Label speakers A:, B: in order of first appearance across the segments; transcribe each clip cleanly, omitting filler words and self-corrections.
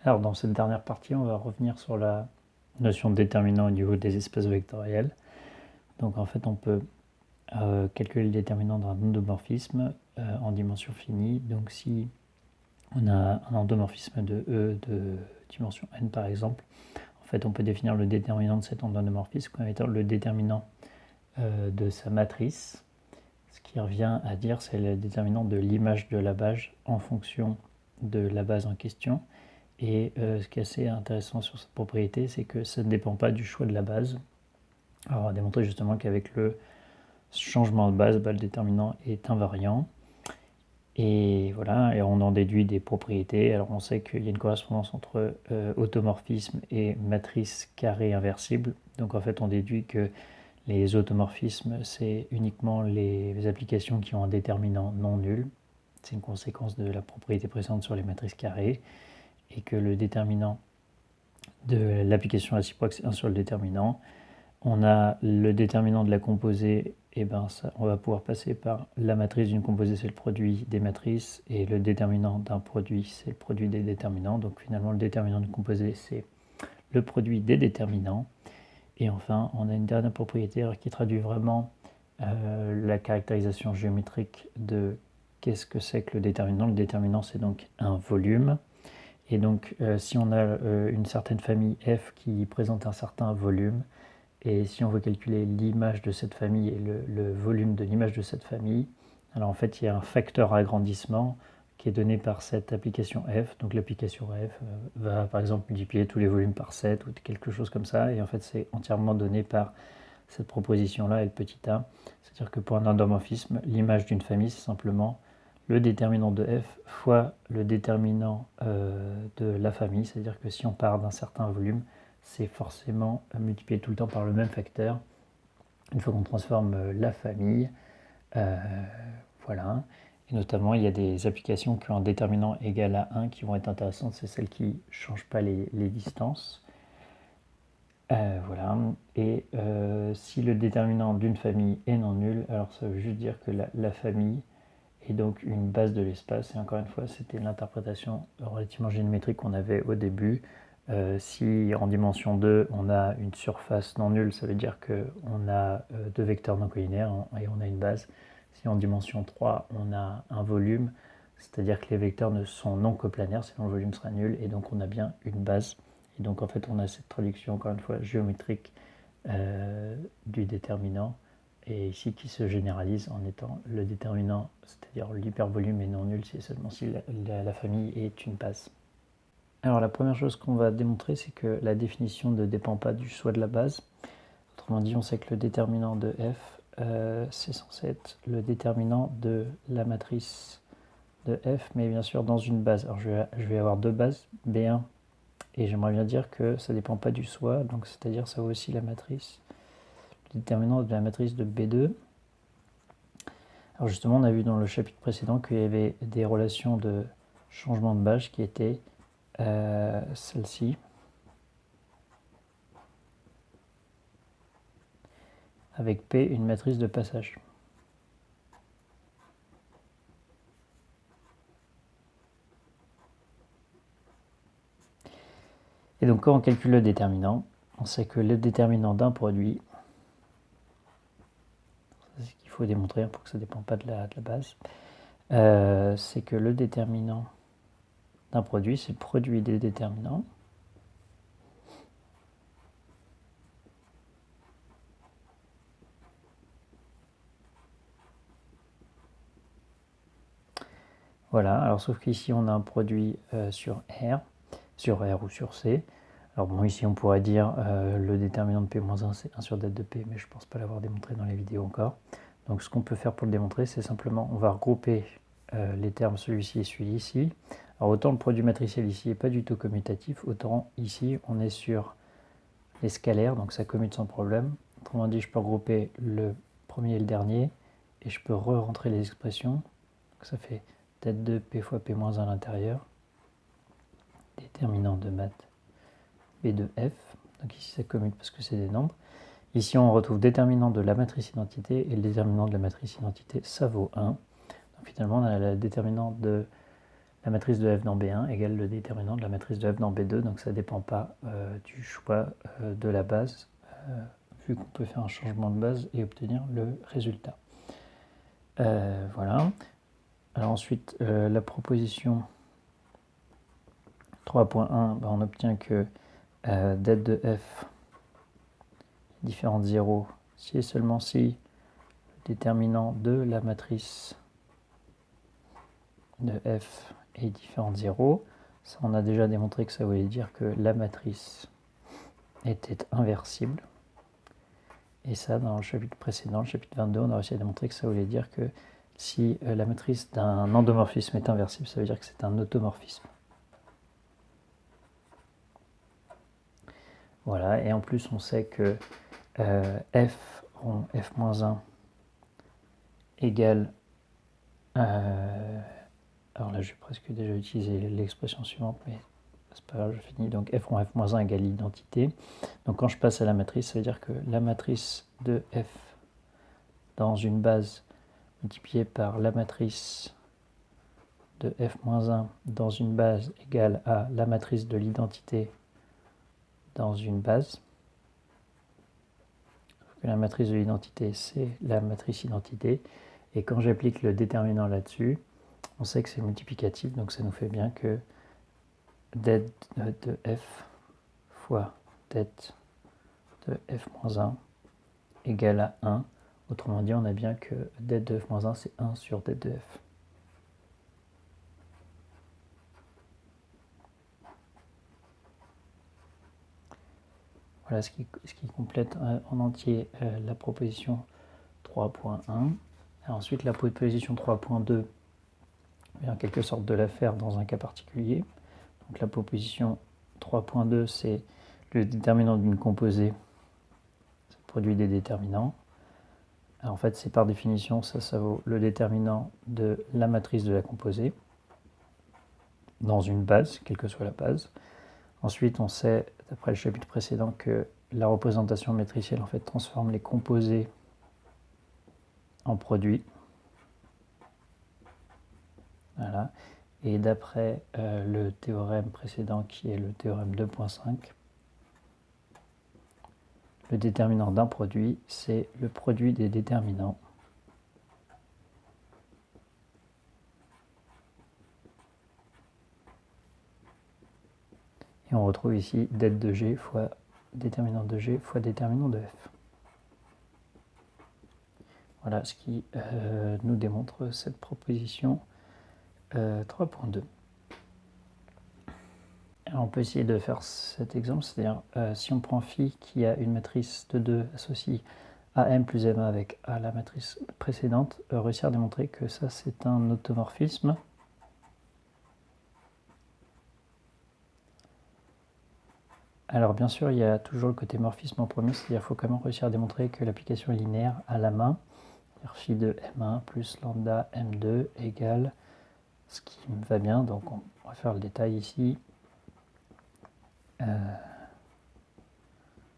A: Alors dans cette dernière partie, on va revenir sur la notion de déterminant au niveau des espaces vectoriels. Donc en fait, on peut calculer le déterminant d'un endomorphisme en dimension finie. Donc si on a un endomorphisme de E de dimension n par exemple, en fait on peut définir le déterminant de cet endomorphisme comme étant le déterminant de sa matrice. Ce qui revient à dire c'est le déterminant de l'image de la base en fonction de la base en question. Et ce qui est assez intéressant sur cette propriété, c'est que ça ne dépend pas du choix de la base. Alors on va démontrer justement qu'avec le changement de base, le déterminant est invariant. Et voilà, et on en déduit des propriétés. Alors on sait qu'il y a une correspondance entre automorphisme et matrice carrée inversible. Donc en fait on déduit que les automorphismes, c'est uniquement les applications qui ont un déterminant non nul. C'est une conséquence de la propriété précédente sur les matrices carrées. Et que le déterminant de l'application réciproque, c'est 1 sur le déterminant. On a le déterminant de la composée, et on va pouvoir passer par la matrice d'une composée, c'est le produit des matrices, et le déterminant d'un produit, c'est le produit des déterminants. Donc finalement, le déterminant d'une composée, c'est le produit des déterminants. Et enfin, on a une dernière propriété qui traduit vraiment la caractérisation géométrique de qu'est-ce que c'est que le déterminant. Le déterminant, c'est donc un volume. Et donc, si on a une certaine famille f qui présente un certain volume, et si on veut calculer l'image de cette famille et le volume de l'image de cette famille, alors en fait, il y a un facteur agrandissement qui est donné par cette application f. Donc l'application f va par exemple multiplier tous les volumes par 7 ou quelque chose comme ça. Et en fait, c'est entièrement donné par cette proposition-là et le petit a. C'est-à-dire que pour un endomorphisme, l'image d'une famille, c'est simplement le déterminant de f fois le déterminant de la famille. C'est-à-dire que si on part d'un certain volume, c'est forcément multiplié tout le temps par le même facteur. Une fois qu'on transforme la famille, voilà. Et notamment, il y a des applications qui ont un déterminant égal à 1 qui vont être intéressantes. C'est celles qui ne changent pas les distances. Voilà. Et si le déterminant d'une famille est non nul, alors ça veut juste dire que la famille est donc une base de l'espace. Et encore une fois, c'était l'interprétation relativement géométrique qu'on avait au début. Si en dimension 2, on a une surface non nulle, ça veut dire qu'on a deux vecteurs non collinaires et on a une base. Si en dimension 3, on a un volume, c'est-à-dire que les vecteurs ne sont non coplanaires, sinon le volume sera nul, et donc on a bien une base. Et donc en fait, on a cette traduction, encore une fois, géométrique du déterminant, et ici qui se généralise en étant le déterminant, c'est-à-dire l'hypervolume est non nul, c'est seulement si la famille est une base. Alors la première chose qu'on va démontrer, c'est que la définition ne dépend pas du choix de la base. Autrement dit, on sait que le déterminant de f, c'est censé être le déterminant de la matrice de f, mais bien sûr dans une base. Alors je vais avoir deux bases, B1, et j'aimerais bien dire que ça ne dépend pas du choix, donc c'est-à-dire ça vaut aussi la matrice, le déterminant de la matrice de B2. Alors justement, on a vu dans le chapitre précédent qu'il y avait des relations de changement de base qui étaient celle-ci. Avec P, une matrice de passage. Et donc quand on calcule le déterminant, on sait que le déterminant d'un produit, c'est ce qu'il faut démontrer pour que ça ne dépend pas de la base, c'est que le déterminant d'un produit, c'est le produit des déterminants. Voilà, alors sauf qu'ici on a un produit sur R ou sur C. Alors bon, ici on pourrait dire le déterminant de P-1 c'est 1 sur dette de P, mais je ne pense pas l'avoir démontré dans les vidéos encore. Donc ce qu'on peut faire pour le démontrer, c'est simplement, on va regrouper les termes celui-ci et celui-ci. Alors autant le produit matriciel ici n'est pas du tout commutatif, autant ici on est sur les scalaires, donc ça commute sans problème. Autrement dit, je peux regrouper le premier et le dernier, et je peux re-rentrer les expressions. Donc ça fait dette de P fois P-1 à l'intérieur, déterminant de maths B de F, donc ici ça commute parce que c'est des nombres. Ici on retrouve déterminant de la matrice identité, et le déterminant de la matrice identité ça vaut 1. Donc finalement on a le déterminant de la matrice de f dans B1 égale le déterminant de la matrice de f dans B2, donc ça ne dépend pas du choix de la base, vu qu'on peut faire un changement de base et obtenir le résultat. Voilà. Alors ensuite, la proposition 3.1, on obtient que det de f est différent de 0 si et seulement si le déterminant de la matrice de f est différent de 0. Ça, on a déjà démontré que ça voulait dire que la matrice était inversible. Et ça, dans le chapitre précédent, le chapitre 22, on a réussi à démontrer que ça voulait dire que si la matrice d'un endomorphisme est inversible, ça veut dire que c'est un automorphisme. Voilà, et en plus, on sait que f rond f-1 égale... alors là, j'ai presque déjà utilisé l'expression suivante, mais c'est pas grave, je finis. Donc f rond f-1 égale l'identité. Donc quand je passe à la matrice, ça veut dire que la matrice de f dans une base multipliée par la matrice de f-1 dans une base égale à la matrice de l'identité dans une base. La matrice de l'identité, c'est la matrice identité. Et quand j'applique le déterminant là-dessus, on sait que c'est multiplicatif, donc ça nous fait bien que det de f fois det de f-1 égale à 1. Autrement dit, on a bien que det de f-1, c'est 1 sur det de f. Voilà ce qui complète en entier la proposition 3.1. Ensuite, la proposition 3.2 est en quelque sorte de la faire dans un cas particulier. Donc la proposition 3.2, c'est le déterminant d'une composée, ça produit des déterminants. Alors en fait, c'est par définition, ça vaut le déterminant de la matrice de la composée dans une base, quelle que soit la base. Ensuite, on sait, d'après le chapitre précédent, que la représentation matricielle en fait transforme les composés en produits. Voilà. Et d'après le théorème précédent, qui est le théorème 2.5, le déterminant d'un produit, c'est le produit des déterminants. Et on retrouve ici det de g fois déterminant de g fois déterminant de f. Voilà ce qui nous démontre cette proposition 3.2. On peut essayer de faire cet exemple, c'est-à-dire si on prend phi qui a une matrice de 2 associée à m plus m1 avec a la matrice précédente, réussir à démontrer que ça c'est un automorphisme. Alors bien sûr, il y a toujours le côté morphisme en premier, c'est-à-dire qu'il faut quand même réussir à démontrer que l'application est linéaire à la main. Phi de m1 plus lambda m2 égale ce qui me va bien, donc on va faire le détail ici.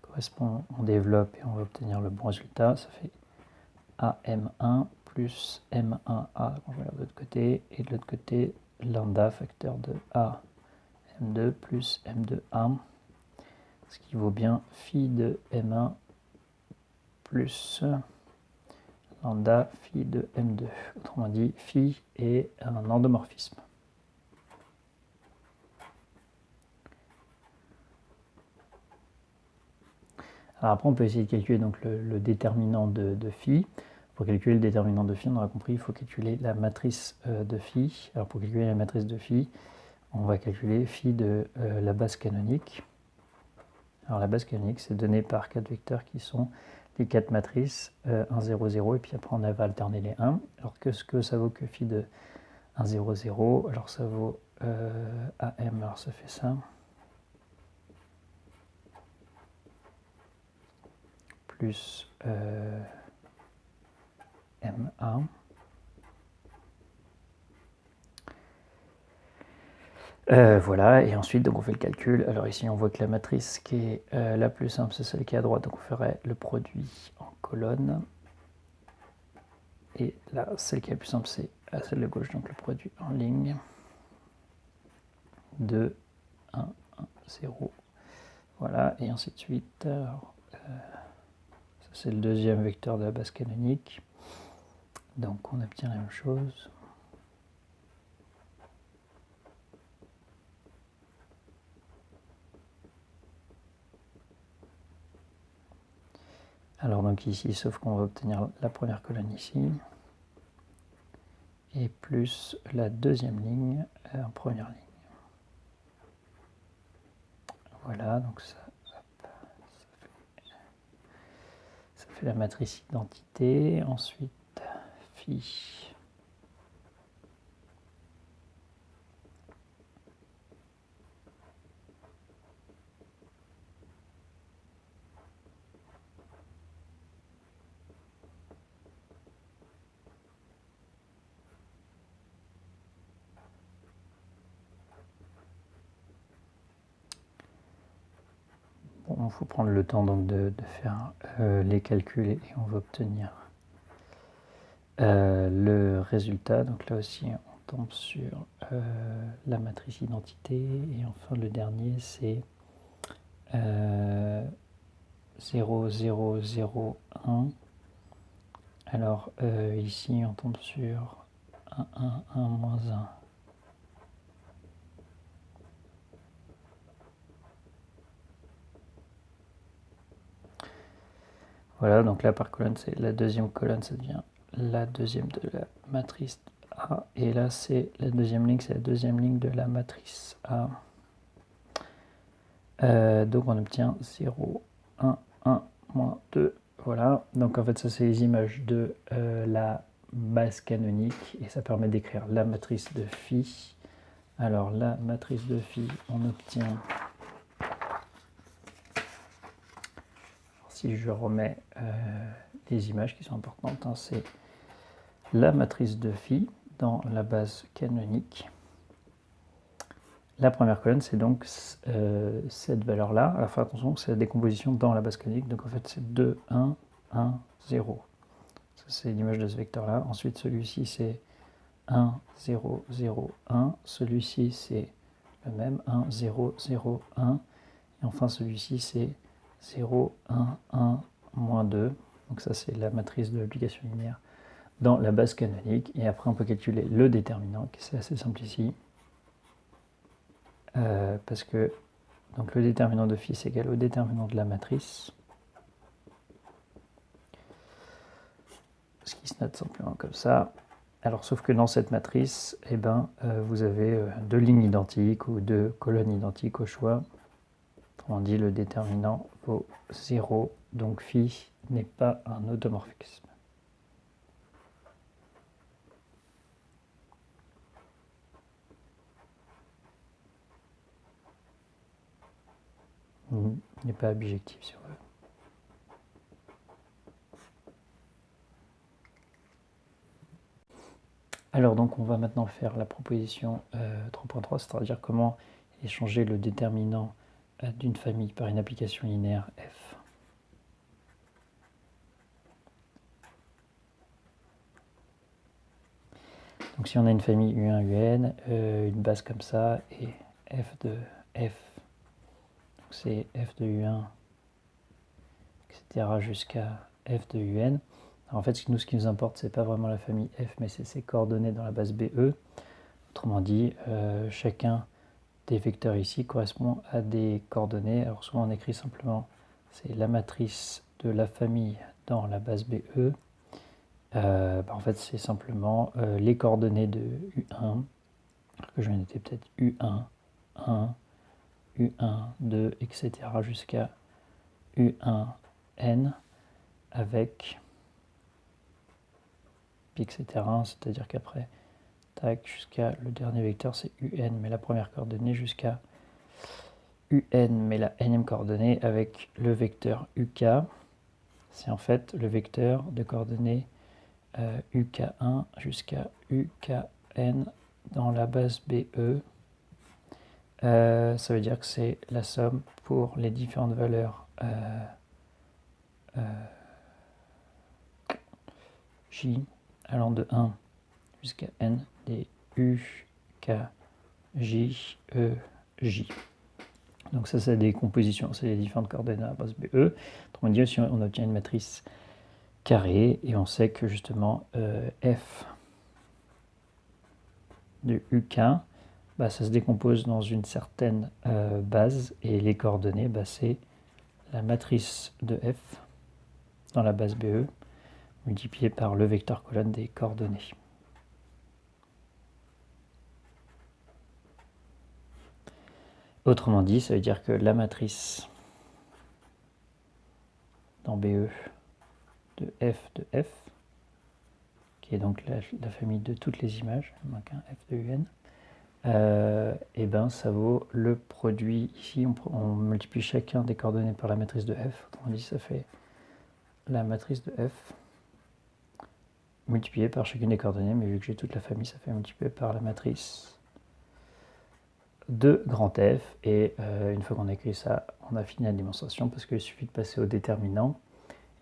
A: Correspond, on développe et on va obtenir le bon résultat. Ça fait AM1 plus M1A quand je regarde de l'autre côté, et de l'autre côté lambda facteur de A M2 plus M2A, ce qui vaut bien phi de M1 plus lambda phi de M2. Autrement dit, phi est un endomorphisme. Alors après, on peut essayer de calculer donc le déterminant de phi. Pour calculer le déterminant de phi, on aura compris, il faut calculer la matrice de phi. Alors pour calculer la matrice de phi, on va calculer phi de la base canonique. Alors la base canonique, c'est donné par 4 vecteurs qui sont les 4 matrices 1, 0, 0, et puis après on va alterner les 1. Alors qu'est-ce que ça vaut que phi de 1, 0, 0? Alors ça vaut AM, alors ça fait ça. Plus MA. Voilà, et ensuite donc on fait le calcul. Alors ici on voit que la matrice qui est la plus simple, c'est celle qui est à droite, donc on ferait le produit en colonne. Et là, celle qui est la plus simple, c'est celle de gauche, donc le produit en ligne. 2, 1, 1, 0. Voilà, et ainsi de suite. Alors, ça c'est le deuxième vecteur de la base canonique. Donc on obtient la même chose. Alors donc ici, sauf qu'on va obtenir la première colonne ici, et plus la deuxième ligne en première ligne. Voilà, donc ça fait la matrice identité. Ensuite, phi. Bon, il faut prendre le temps donc de faire les calculs et on va obtenir le résultat. Donc là aussi, on tombe sur la matrice identité. Et enfin, le dernier, c'est 0, 0, 0, 1. Alors ici, on tombe sur 1, 1, 1, moins 1. Voilà, donc là par colonne, c'est la deuxième colonne, ça devient la deuxième de la matrice A. Et là, c'est la deuxième ligne, c'est la deuxième ligne de la matrice A. Donc on obtient 0, 1, 1, moins 2. Voilà, donc en fait ça c'est les images de la base canonique et ça permet d'écrire la matrice de phi. Alors la matrice de phi, on obtient, si je remets les images qui sont importantes, hein, c'est la matrice de phi dans la base canonique. La première colonne, c'est donc cette valeur-là. Alors, faire attention, c'est la décomposition dans la base canonique. Donc, en fait, c'est 2, 1, 1, 0. Ça, c'est l'image de ce vecteur-là. Ensuite, celui-ci, c'est 1, 0, 0, 1. Celui-ci, c'est le même, 1, 0, 0, 1. Et enfin, celui-ci, c'est 0, 1, 1, moins 2. Donc, ça, c'est la matrice de l'application linéaire dans la base canonique. Et après, on peut calculer le déterminant, qui c'est assez simple ici. Parce que donc le déterminant de phi est égal au déterminant de la matrice, ce qui se note simplement comme ça. Alors sauf que dans cette matrice, eh ben, vous avez deux lignes identiques ou deux colonnes identiques au choix. Autrement dit, le déterminant vaut 0, donc phi n'est pas un automorphisme. Il n'est pas bijectif si on veut. Alors donc on va maintenant faire la proposition 3.3, c'est-à-dire comment échanger le déterminant d'une famille par une application linéaire f. Donc si on a une famille U1, UN, une base comme ça, et f de f, c'est f de U1, etc. jusqu'à f de UN. Alors en fait, ce qui nous importe, c'est pas vraiment la famille f, mais c'est ses coordonnées dans la base BE. Autrement dit, chacun des vecteurs ici correspond à des coordonnées. Alors souvent on écrit simplement, c'est la matrice de la famille dans la base BE. En fait, c'est simplement les coordonnées de U1, que je vais noter peut-être U1, 1, U1, 2, etc. jusqu'à U1n avec puis etc. C'est-à-dire qu'après, tac, jusqu'à le dernier vecteur, c'est UN, mais la première coordonnée jusqu'à UN, mais la nème coordonnée avec le vecteur UK. C'est en fait le vecteur de coordonnées UK1 jusqu'à UKN dans la base BE. Ça veut dire que c'est la somme pour les différentes valeurs J allant de 1 jusqu'à N des U, K, J, E, J. Donc ça, c'est des compositions, c'est les différentes coordonnées à la base BE. Autrement dit, si on obtient une matrice carrée, et on sait que justement F de UK, ça se décompose dans une certaine base, et les coordonnées, c'est la matrice de F dans la base BE, multiplié par le vecteur colonne des coordonnées. Autrement dit, ça veut dire que la matrice dans BE de F, qui est donc la famille de toutes les images, il manque un F de UN, et ça vaut le produit, ici on multiplie chacun des coordonnées par la matrice de F, autrement dit ça fait la matrice de F multiplié par chacune des coordonnées, mais vu que j'ai toute la famille, ça fait multiplié par la matrice de grand F, et une fois qu'on a écrit ça, on a fini la démonstration, parce qu'il suffit de passer au déterminant,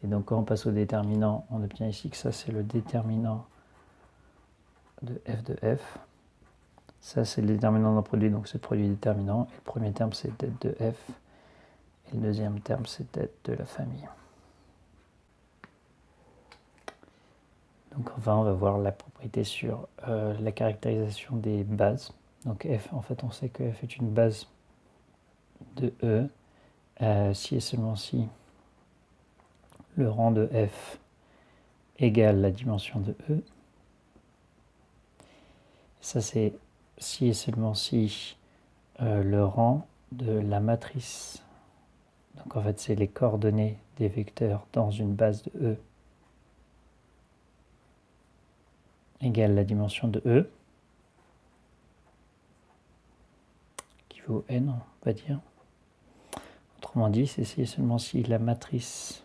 A: et donc quand on passe au déterminant, on obtient ici que ça c'est le déterminant de F, ça c'est le déterminant d'un produit, donc c'est le produit déterminant, et le premier terme c'est tête de F, et le deuxième terme c'est tête de la famille. Donc enfin on va voir la propriété sur la caractérisation des bases. Donc F, en fait on sait que F est une base de E, si et seulement si le rang de F égale la dimension de E. Ça c'est si et seulement si le rang de la matrice, donc en fait c'est les coordonnées des vecteurs dans une base de E, égale la dimension de E, qui vaut n, on va dire. Autrement dit, c'est si et seulement si la matrice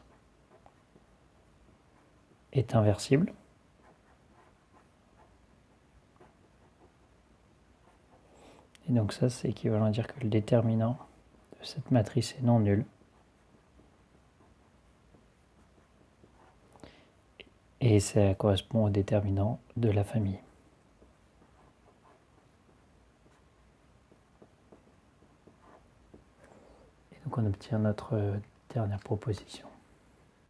A: est inversible. Et donc ça, c'est équivalent à dire que le déterminant de cette matrice est non nul. Et ça correspond au déterminant de la famille. Et donc on obtient notre dernière proposition.